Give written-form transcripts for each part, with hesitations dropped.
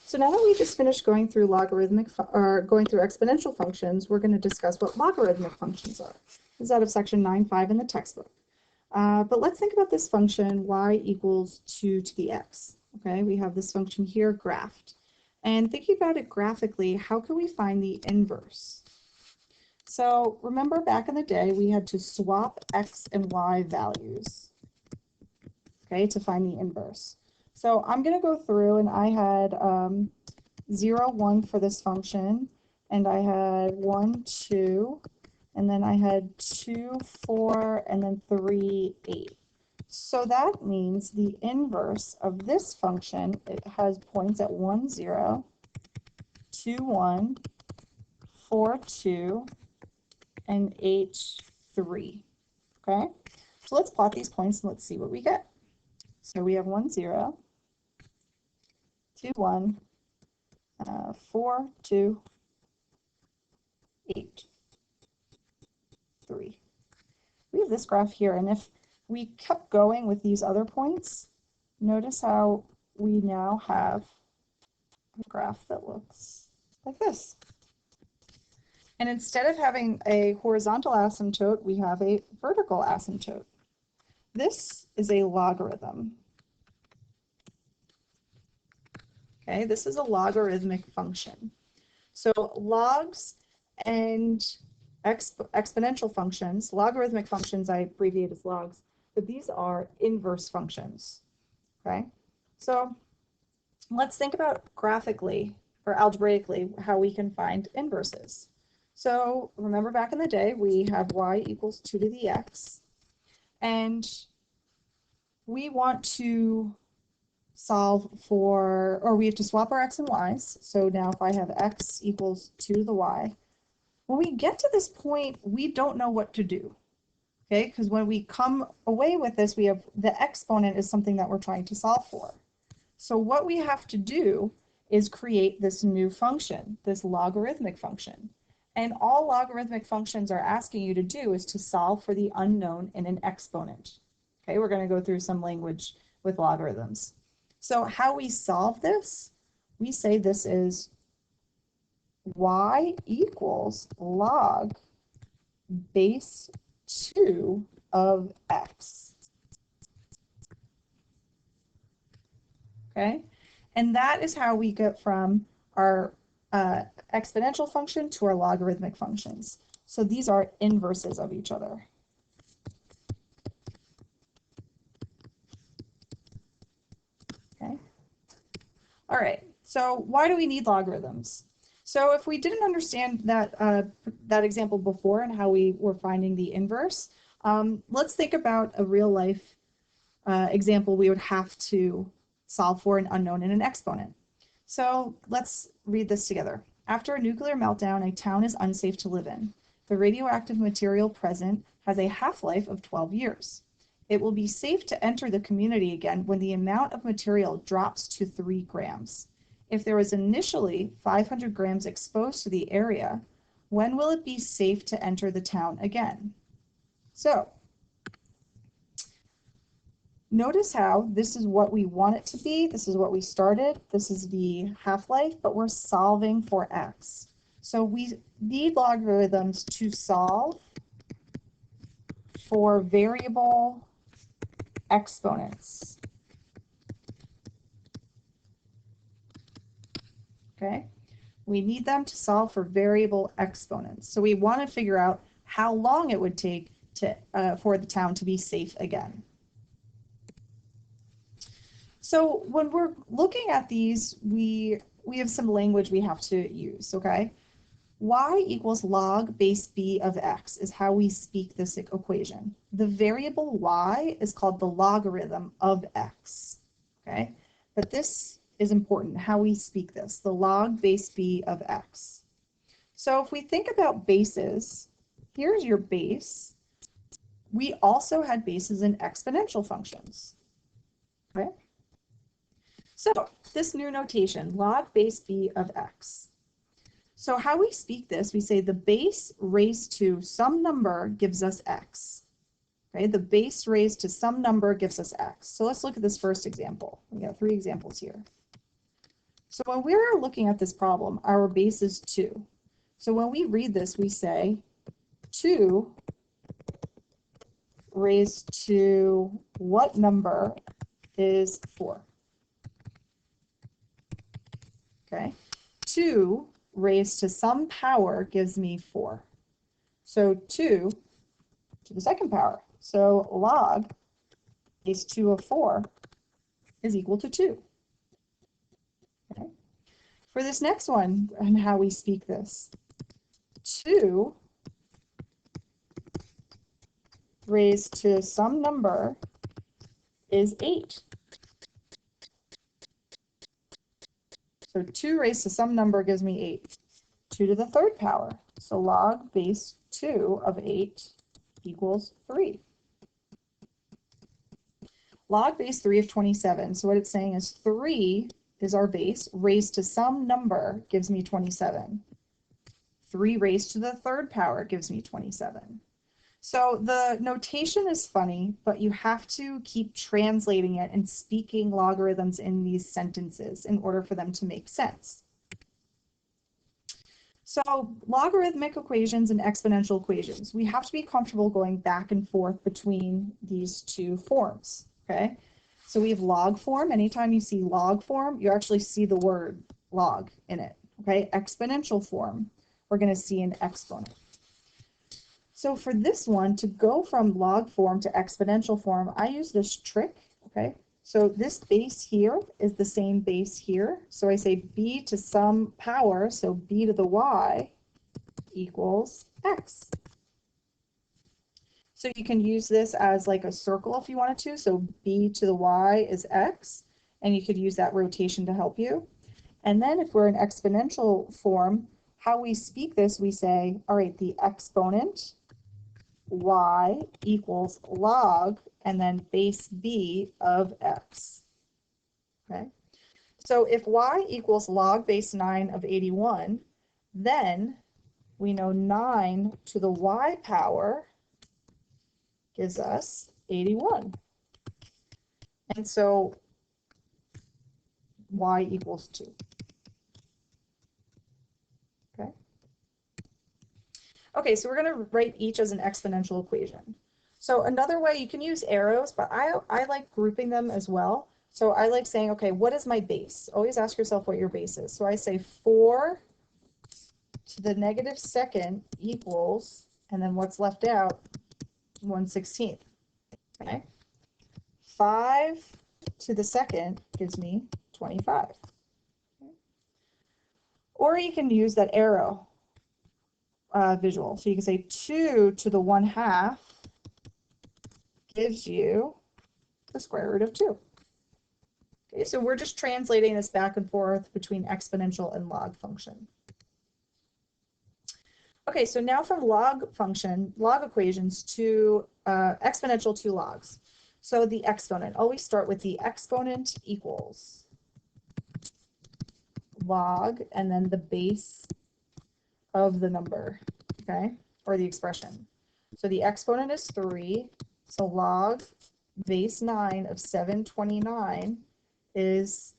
So now that we just finished going through going through exponential functions, we're going to discuss what logarithmic functions are. This is out of section 9.5 in the textbook. But let's think about this function y equals 2 to the x. Okay, we have this function here graphed. And thinking about it graphically, how can we find the inverse? So remember back in the day, we had to swap x and y values, okay, to find the inverse. So I'm going to go through, and I had 0, 1 for this function, and I had 1, 2, and then I had 2, 4, and then 3, 8. So that means the inverse of this function, it has points at 1, 0, 2, 1, 4, 2, and 8, 3. Okay? So let's plot these points and let's see what we get. So we have 1, 0, 2, 1, 4, 2, 8, 3. We have this graph here, and if we kept going with these other points, notice how we now have a graph that looks like this. And instead of having a horizontal asymptote, we have a vertical asymptote. This is a logarithm. Okay, this is a logarithmic function. So logs and exponential functions, logarithmic functions I abbreviate as logs, but these are inverse functions. Okay, so let's think about graphically or algebraically how we can find inverses. So remember back in the day, we have y equals 2 to the x, and we want to solve for, or we have to swap our x and y's. So now if I have x equals 2 to the y, when we get to this point, we don't know what to do, okay? Because when we come away with this, we have the exponent is something that we're trying to solve for. So what we have to do is create this new function, this logarithmic function. And all logarithmic functions are asking you to do is to solve for the unknown in an exponent. Okay, we're going to go through some language with logarithms. So how we solve this, we say this is y equals log base 2 of x. Okay, and that is how we get from our exponential function to our logarithmic functions. So these are inverses of each other. Okay. All right, so why do we need logarithms? So if we didn't understand that, that example before and how we were finding the inverse, let's think about a real life example we would have to solve for an unknown in an exponent. So let's read this together. After a nuclear meltdown, a town is unsafe to live in. The radioactive material present has a half-life of 12 years. It will be safe to enter the community again when the amount of material drops to 3 grams. If there was initially 500 grams exposed to the area, when will it be safe to enter the town again? So, notice how this is what we want it to be. This is what we started. This is the half-life, but we're solving for x. So we need logarithms to solve for variable exponents. Okay, we need them to solve for variable exponents. So we want to figure out how long it would take to for the town to be safe again. So when we're looking at these, we have some language we have to use, okay? Y equals log base b of x is how we speak this equation. The variable y is called the logarithm of x, okay? But this is important, how we speak this, the log base b of x. So if we think about bases, here's your base. We also had bases in exponential functions, okay? So this new notation, log base b of x. So how we speak this, we say the base raised to some number gives us x. Okay, the base raised to some number gives us x. So let's look at this first example. We got 3 examples here. So when we're looking at this problem, our base is 2. So when we read this, we say 2 raised to what number is 4? Okay, 2 raised to some power gives me 4. So 2 to the second power. So log base 2 of 4 is equal to 2. Okay. For this next one, and how we speak this, 2 raised to some number is 8. So 2 raised to some number gives me 8. 2 to the third power. So log base 2 of 8 equals 3. Log base 3 of 27. So what it's saying is 3 is our base, raised to some number gives me 27. 3 raised to the third power gives me 27. So the notation is funny, but you have to keep translating it and speaking logarithms in these sentences in order for them to make sense. So logarithmic equations and exponential equations, we have to be comfortable going back and forth between these two forms, okay? So we have log form. Anytime you see log form, you actually see the word log in it, okay? Exponential form, we're going to see an exponent. So for this one, to go from log form to exponential form, I use this trick, okay? So this base here is the same base here. So I say b to some power, so b to the y equals x. So you can use this as like a circle if you wanted to. So b to the y is x, and you could use that rotation to help you. And then if we're in exponential form, how we speak this, we say, all right, the exponent y equals log and then base b of x. Okay, so if y equals log base 9 of 81, then we know 9 to the y power gives us 81. And so y equals 2. Okay. Okay, so we're going to write each as an exponential equation. So another way, you can use arrows, but I like grouping them as well. So I like saying, okay, what is my base? Always ask yourself what your base is. So I say 4 to the negative second equals, and then what's left out, 1/16. Okay. 5 to the second gives me 25. Okay. Or you can use that arrow visual. So you can say 2 to the 1/2 gives you the square root of 2. Okay, so we're just translating this back and forth between exponential and log function. Okay, so now from log equations to exponential to logs. So the exponent, always start with the exponent equals log and then the base of the number, okay, or the expression. So the exponent is 3, so log base 9 of 729 is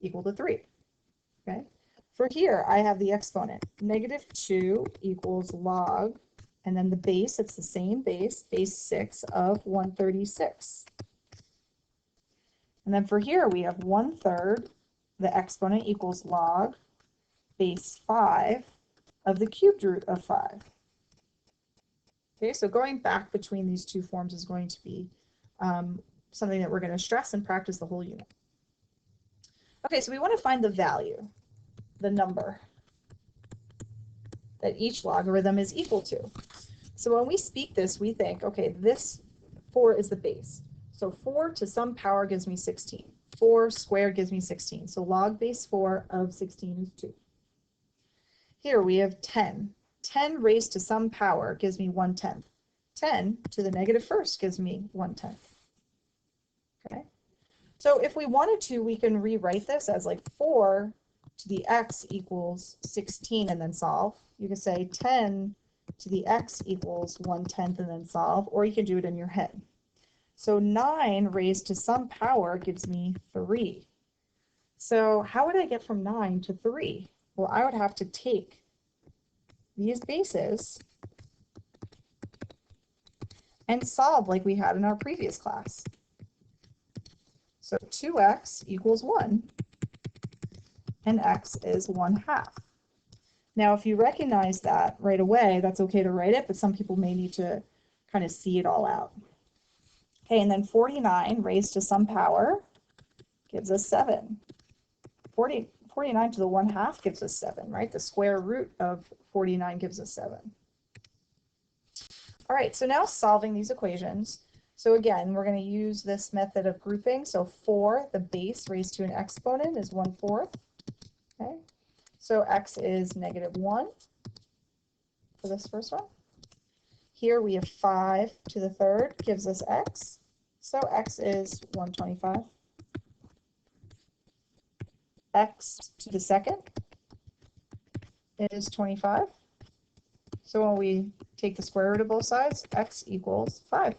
equal to 3, okay? For here, I have the exponent. Negative 2 equals log, and then the base, it's the same base, base 6 of 136. And then for here, we have 1/3, the exponent equals log, base 5 of the cubed root of 5. Okay, so going back between these two forms is going to be something that we're going to stress and practice the whole unit. Okay, so we want to find the value, the number that each logarithm is equal to. So when we speak this, we think, okay, this 4 is the base. So 4 to some power gives me 16. 4 squared gives me 16. So log base 4 of 16 is 2. Here we have 10. 10 raised to some power gives me 1/10. 10 to the negative first gives me 1/10. Okay. So if we wanted to, we can rewrite this as like 4 to the x equals 16 and then solve. You can say 10 to the x equals 1/10 and then solve, or you can do it in your head. So 9 raised to some power gives me 3. So how would I get from 9 to 3? Well, I would have to take these bases and solve like we had in our previous class. So 2x equals 1, and x is 1/2. Now, if you recognize that right away, that's okay to write it, but some people may need to kind of see it all out. Okay, and then 49 raised to some power gives us 7. 49 to the 1/2 gives us 7, right? The square root of 49 gives us 7. All right, so now solving these equations. So again, we're going to use this method of grouping. So 4, the base raised to an exponent, is 1/4. Okay, so x is -1 for this first one. Here we have 5 to the third gives us x. So x is 125. X to the second is 25. So when we take the square root of both sides, x equals 5.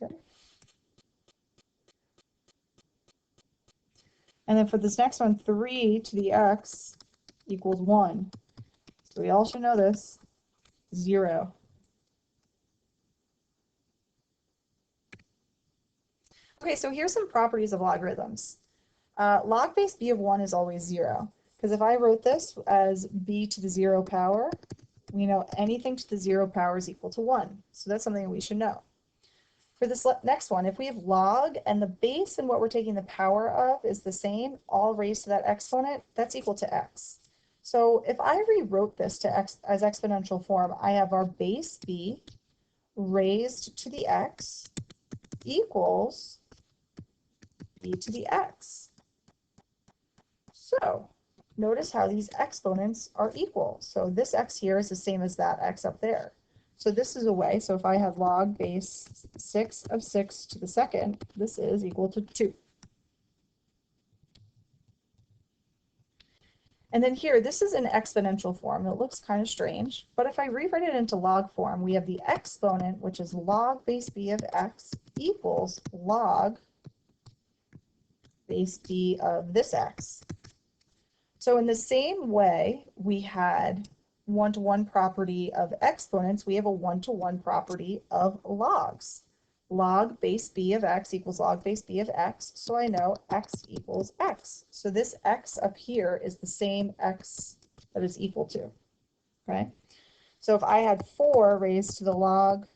Okay. And then for this next one, 3 to the x equals 1. So we all should know this, 0. Okay, so here's some properties of logarithms. Log base b of 1 is always 0, because if I wrote this as b to the 0 power, we know anything to the 0 power is equal to 1. So that's something we should know. For this next one, if we have log and the base and what we're taking the power of is the same, all raised to that exponent, that's equal to x. So if I rewrote this to x as exponential form, I have our base b raised to the x equals b to the x. So notice how these exponents are equal. So this x here is the same as that x up there. So this is a way, so if I have log base 6 of 6 to the second, this is equal to 2. And then here, this is an exponential form. It looks kind of strange, but if I rewrite it into log form, we have the exponent, which is log base b of x equals log base b of this x. So in the same way we had one-to-one property of exponents, we have a one-to-one property of logs. Log base b of x equals log base b of x, so I know x equals x. So this x up here is the same x that is equal to, okay? So if I had 4 raised to the log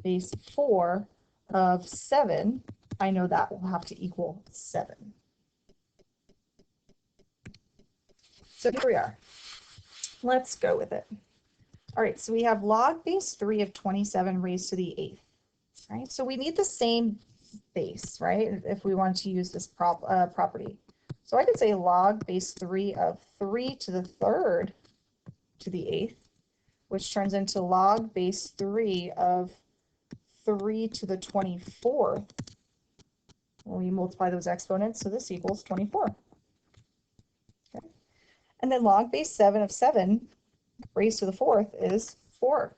base 4 of 7, I know that will have to equal 7. So here we are. Let's go with it. All right, so we have log base 3 of 27 raised to the 8th. Right, so we need the same base, right, if we want to use this property. So I could say log base 3 of 3 to the third to the 8th, which turns into log base 3 of 3 to the 24th. When we multiply those exponents, so this equals 24. Okay. And then log base 7 of 7 raised to the 4th is 4.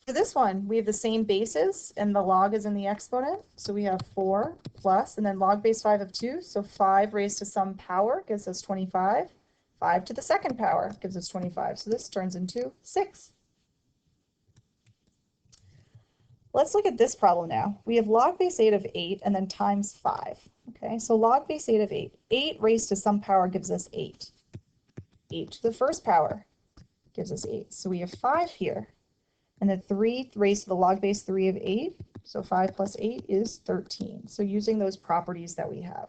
For this one, we have the same bases, and the log is in the exponent. So we have 4 plus, and then log base 5 of 2. So 5 raised to some power gives us 25. 5 to the second power gives us 25. So this turns into 6. Let's look at this problem now. We have log base 8 of 8 and then times 5. Okay, so log base 8 of 8. 8 raised to some power gives us 8. 8 to the first power gives us 8. So we have 5 here. And then 3 raised to the log base 3 of 8. So 5 plus 8 is 13. So using those properties that we have.